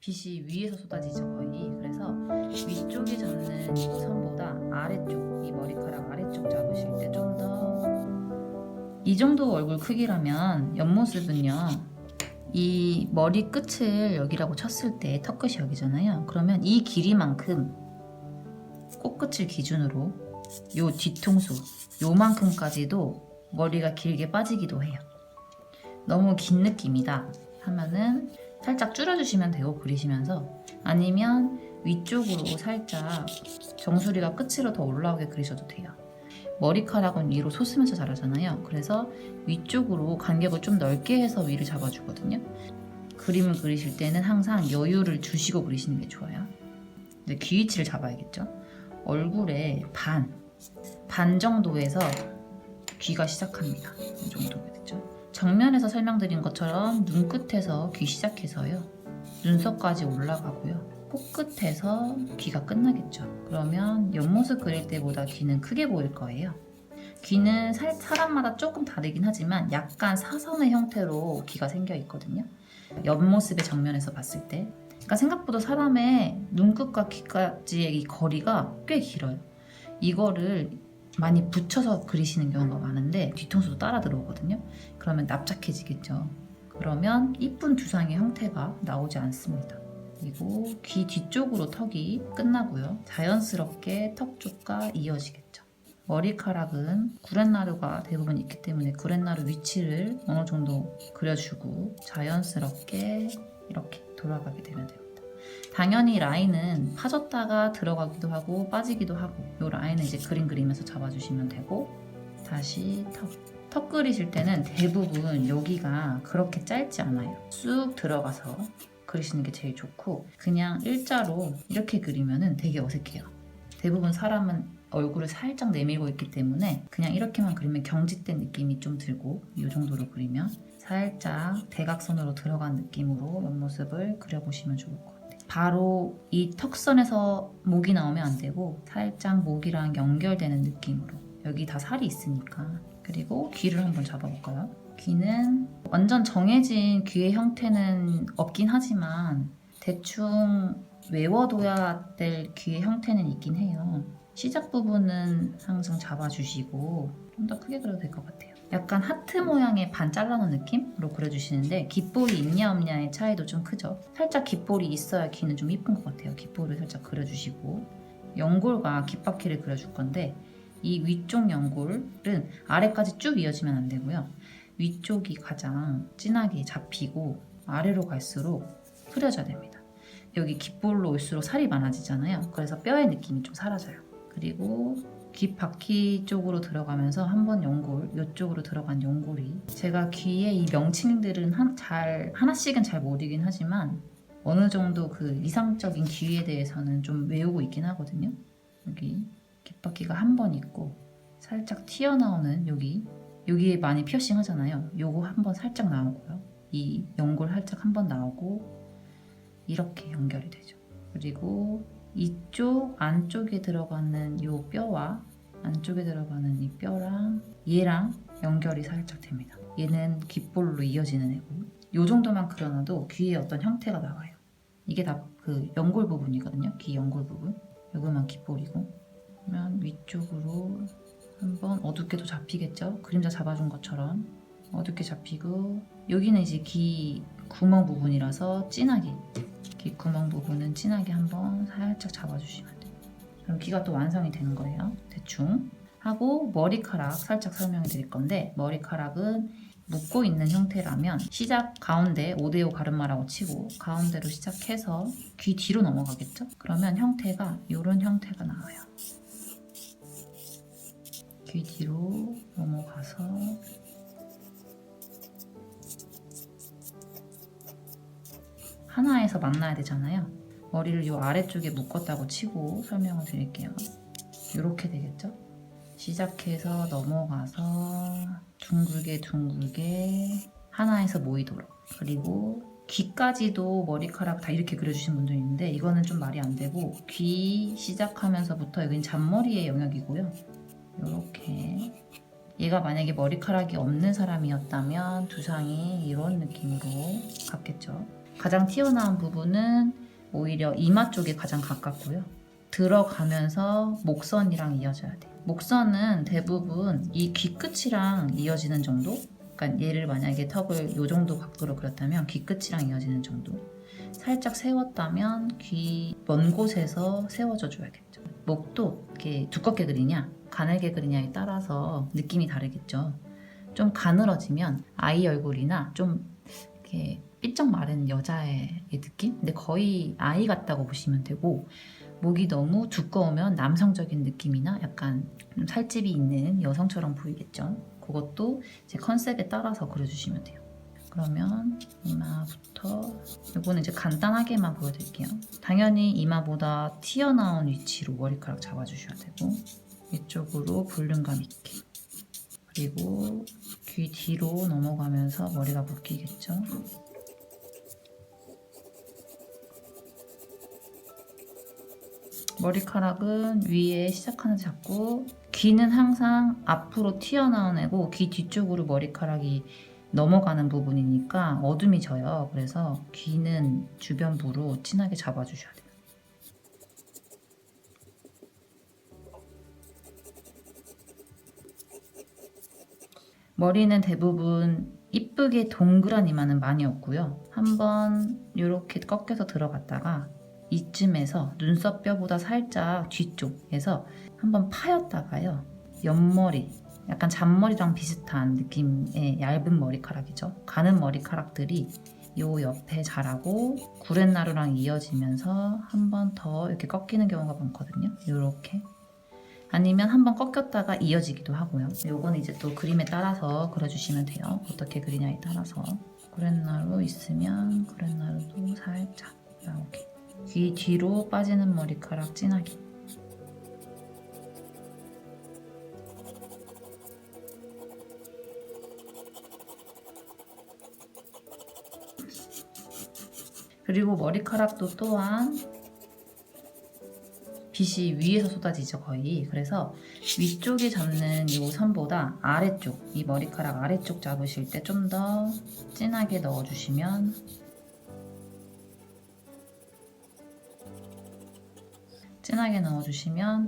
빛이 위에서 쏟아지죠 거의. 그래서 위쪽에 잡는 이 선보다 아래쪽, 이 머리카락 아래쪽 잡으실 때 좀 더 이 정도 얼굴 크기라면 옆모습은요, 이 머리 끝을 여기라고 쳤을 때 턱끝이 여기잖아요. 그러면 이 길이만큼 코끝을 기준으로 요 뒤통수 요만큼까지도 머리가 길게 빠지기도 해요. 너무 긴 느낌이다 하면은 살짝 줄여주시면 되고, 그리시면서. 아니면 위쪽으로 살짝 정수리가 끝으로 더 올라오게 그리셔도 돼요. 머리카락은 위로 솟으면서 자라잖아요. 그래서 위쪽으로 간격을 좀 넓게 해서 위를 잡아주거든요. 그림을 그리실 때는 항상 여유를 주시고 그리시는 게 좋아요. 근데 귀 위치를 잡아야겠죠. 얼굴의 반 정도에서 귀가 시작합니다. 이 정도가 됐죠. 정면에서 설명드린 것처럼 눈끝에서 귀 시작해서요, 눈썹까지 올라가고요, 코끝에서 귀가 끝나겠죠. 그러면 옆모습 그릴 때보다 귀는 크게 보일 거예요. 귀는 사람마다 조금 다르긴 하지만 약간 사선의 형태로 귀가 생겨 있거든요. 옆모습의 정면에서 봤을 때. 그러니까 생각보다 사람의 눈끝과 귀까지의 이 거리가 꽤 길어요. 이거를 많이 붙여서 그리시는 경우가 많은데 뒤통수도 따라 들어오거든요. 그러면 납작해지겠죠. 그러면 이쁜 두상의 형태가 나오지 않습니다. 그리고 귀 뒤쪽으로 턱이 끝나고요, 자연스럽게 턱 쪽과 이어지겠죠. 머리카락은 구렛나루가 대부분 있기 때문에 구렛나루 위치를 어느 정도 그려주고 자연스럽게 이렇게 돌아가게 되면 됩니다. 당연히 라인은 파졌다가 들어가기도 하고 빠지기도 하고, 이 라인은 이제 그림 그리면서 잡아주시면 되고, 다시 턱 그리실 때는 대부분 여기가 그렇게 짧지 않아요. 쑥 들어가서 그리시는 게 제일 좋고, 그냥 일자로 이렇게 그리면 되게 어색해요. 대부분 사람은 얼굴을 살짝 내밀고 있기 때문에 그냥 이렇게만 그리면 경직된 느낌이 좀 들고, 이 정도로 그리면 살짝 대각선으로 들어간 느낌으로 옆모습을 그려보시면 좋을 것 같아요. 바로 이 턱선에서 목이 나오면 안 되고 살짝 목이랑 연결되는 느낌으로, 여기 다 살이 있으니까. 그리고 귀를 한번 잡아볼까요? 귀는 완전 정해진 귀의 형태는 없긴 하지만 대충 외워둬야 될 귀의 형태는 있긴 해요. 시작 부분은 항상 잡아주시고 좀 더 크게 그려도 될 것 같아요. 약간 하트 모양의 반 잘라놓은 느낌으로 그려주시는데 귓볼이 있냐 없냐의 차이도 좀 크죠. 살짝 귓볼이 있어야 귀는 좀 이쁜 것 같아요. 귓볼을 살짝 그려주시고, 연골과 귓바퀴를 그려줄 건데 이 위쪽 연골은 아래까지 쭉 이어지면 안 되고요. 위쪽이 가장 진하게 잡히고 아래로 갈수록 흐려져야 됩니다. 여기 귓볼로 올수록 살이 많아지잖아요. 그래서 뼈의 느낌이 좀 사라져요. 그리고 귓바퀴 쪽으로 들어가면서 한번 연골, 이쪽으로 들어간 연골이, 제가 귀의 이 명칭들은 하나씩은 잘 모르긴 하지만 어느 정도 그 이상적인 귀에 대해서는 좀 외우고 있긴 하거든요. 여기 귓바퀴가 한 번 있고 살짝 튀어나오는 여기에 많이 피어싱 하잖아요. 요거 한 번 살짝 나오고요, 이 연골 살짝 한 번 나오고, 이렇게 연결이 되죠. 그리고 이쪽 안쪽에 들어가는 요 뼈와 안쪽에 들어가는 이 뼈랑 얘랑 연결이 살짝 됩니다. 얘는 귓볼로 이어지는 애고, 요 정도만 그려놔도 귀에 어떤 형태가 나와요. 이게 다 그 연골 부분이거든요. 귀 연골 부분. 여기만 귓볼이고, 그러면 위쪽으로 한번 어둡게도 잡히겠죠. 그림자 잡아준 것처럼 어둡게 잡히고, 여기는 이제 귀 구멍 부분이라서 진하게, 귀 구멍 부분은 진하게 한번 살짝 잡아주시면 돼요. 그럼 귀가 또 완성이 되는 거예요. 대충 하고, 머리카락 살짝 설명해 드릴 건데, 머리카락은 묶고 있는 형태라면 시작 가운데 5대5 가르마라고 치고 가운데로 시작해서 귀 뒤로 넘어가겠죠? 그러면 형태가 이런 형태가 나와요. 귀 뒤로 넘어가서 하나에서 만나야 되잖아요. 머리를 이 아래쪽에 묶었다고 치고 설명을 드릴게요. 이렇게 되겠죠? 시작해서 넘어가서 둥글게 하나에서 모이도록. 그리고 귀까지도 머리카락 다 이렇게 그려주신 분도 있는데 이거는 좀 말이 안 되고, 귀 시작하면서부터 여긴 잔머리의 영역이고요. 이렇게 얘가 만약에 머리카락이 없는 사람이었다면 두상이 이런 느낌으로 갔겠죠. 가장 튀어나온 부분은 오히려 이마 쪽에 가장 가깝고요. 들어가면서 목선이랑 이어져야 돼요. 목선은 대부분 이 귀 끝이랑 이어지는 정도? 그러니까 얘를 만약에 턱을 이 정도 각도로 그렸다면 귀 끝이랑 이어지는 정도. 살짝 세웠다면 귀 먼 곳에서 세워져 줘야겠죠. 목도 이렇게 두껍게 그리냐 가늘게 그리냐에 따라서 느낌이 다르겠죠. 좀 가늘어지면 아이 얼굴이나 좀 이렇게 삐쩍 마른 여자의 느낌? 근데 거의 아이 같다고 보시면 되고, 목이 너무 두꺼우면 남성적인 느낌이나 약간 살집이 있는 여성처럼 보이겠죠. 그것도 제 컨셉에 따라서 그려주시면 돼요. 그러면 이마부터, 이거는 이제 간단하게만 보여드릴게요. 당연히 이마보다 튀어나온 위치로 머리카락 잡아주셔야 되고, 이쪽으로 볼륨감 있게, 그리고 귀 뒤로 넘어가면서 머리가 묶이겠죠. 머리카락은 위에 시작하는 잡고, 귀는 항상 앞으로 튀어나오고 귀 뒤쪽으로 머리카락이 넘어가는 부분이니까 어둠이 져요. 그래서 귀는 주변부로 진하게 잡아주셔야 돼요. 머리는 대부분 이쁘게 동그란 이마는 많이 없고요. 한번 이렇게 꺾여서 들어갔다가 이쯤에서 눈썹 뼈보다 살짝 뒤쪽에서 한번 파였다가요. 옆머리, 약간 잔머리랑 비슷한 느낌의 얇은 머리카락이죠. 가는 머리카락들이 요 옆에 자라고 구렛나루랑 이어지면서 한 번 더 이렇게 꺾이는 경우가 많거든요. 이렇게. 아니면 한번 꺾였다가 이어지기도 하고요. 요거는 이제 또 그림에 따라서 그려주시면 돼요. 어떻게 그리냐에 따라서. 구렛나루 있으면 구렛나루도 살짝 나오게. 귀 뒤로 빠지는 머리카락 진하게. 그리고 머리카락도 또한 빛이 위에서 쏟아지죠, 거의. 그래서 위쪽에 잡는 이 선보다 아래쪽, 이 머리카락 아래쪽 잡으실 때 좀 더 진하게 넣어주시면,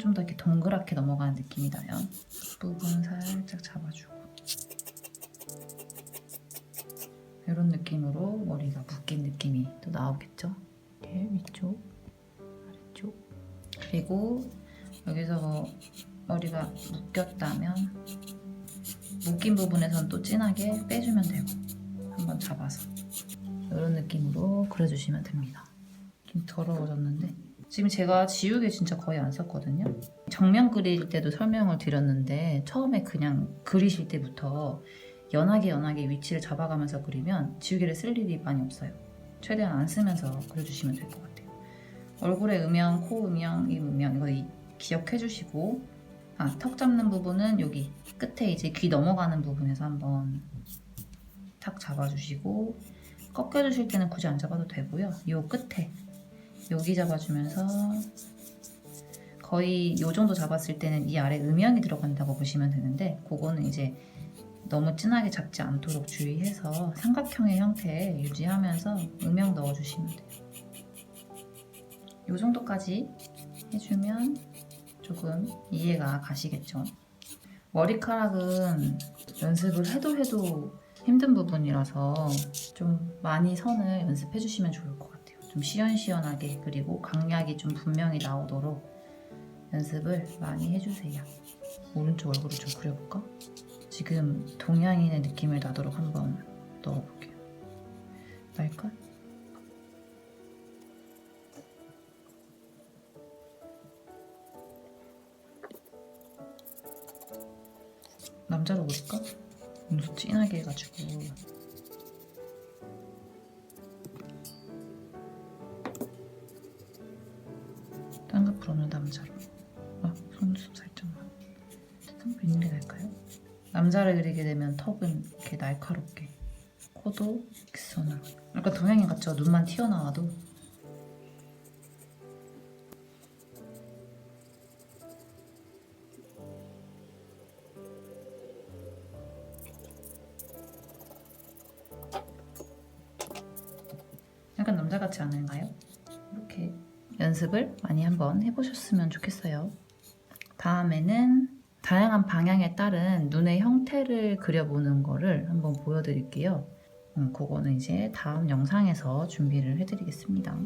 좀 더 이렇게 동그랗게 넘어가는 느낌이 나요. 부분 살짝 잡아주고, 이런 느낌으로 머리가 묶인 느낌이 또 나오겠죠. 이렇게 위쪽, 아래쪽. 그리고 여기서 뭐 머리가 묶였다면 묶인 부분에선 또 진하게 빼주면 되고, 한번 잡아서 이런 느낌으로 그려주시면 됩니다. 좀 더러워졌는데 지금 제가 지우개 진짜 거의 안 썼거든요. 정면 그릴 때도 설명을 드렸는데, 처음에 그냥 그리실 때부터 연하게 위치를 잡아가면서 그리면 지우개를 쓸 일이 많이 없어요. 최대한 안 쓰면서 그려주시면 될 것 같아요. 얼굴의 음영, 코 음영, 입 음영 이거 기억해 주시고, 턱 잡는 부분은 여기 끝에 이제 귀 넘어가는 부분에서 한번 탁 잡아주시고, 꺾여주실 때는 굳이 안 잡아도 되고요. 요 끝에 여기 잡아주면서 거의 요 정도 잡았을 때는 이 아래 음영이 들어간다고 보시면 되는데, 그거는 이제 너무 진하게 잡지 않도록 주의해서 삼각형의 형태 유지하면서 음영 넣어주시면 돼요. 요 정도까지 해주면 조금 이해가 가시겠죠. 머리카락은 연습을 해도 힘든 부분이라서 좀 많이 선을 연습해 주시면 좋을 것 같아요. 좀 시원시원하게, 그리고 강약이 좀 분명히 나오도록 연습을 많이 해주세요. 오른쪽 얼굴을 좀 그려볼까? 지금 동양인의 느낌을 나도록 한번 넣어볼게요. 날까? 남자로 그릴까? 너무 진하게 해가지고. 쌍꺼풀 없는 남자로. 속눈썹 살짝만. 쌍꺼풀 있는 게 나을까요? 남자를 그리게 되면 턱은 이렇게 날카롭게, 코도 직선으로. 약간 동양인 같죠? 눈만 튀어나와도. 약간 같지 않은가요? 이렇게 연습을 많이 한번 해보셨으면 좋겠어요. 다음에는 다양한 방향에 따른 눈의 형태를 그려보는 거를 한번 보여드릴게요. 그거는 이제 다음 영상에서 준비를 해드리겠습니다.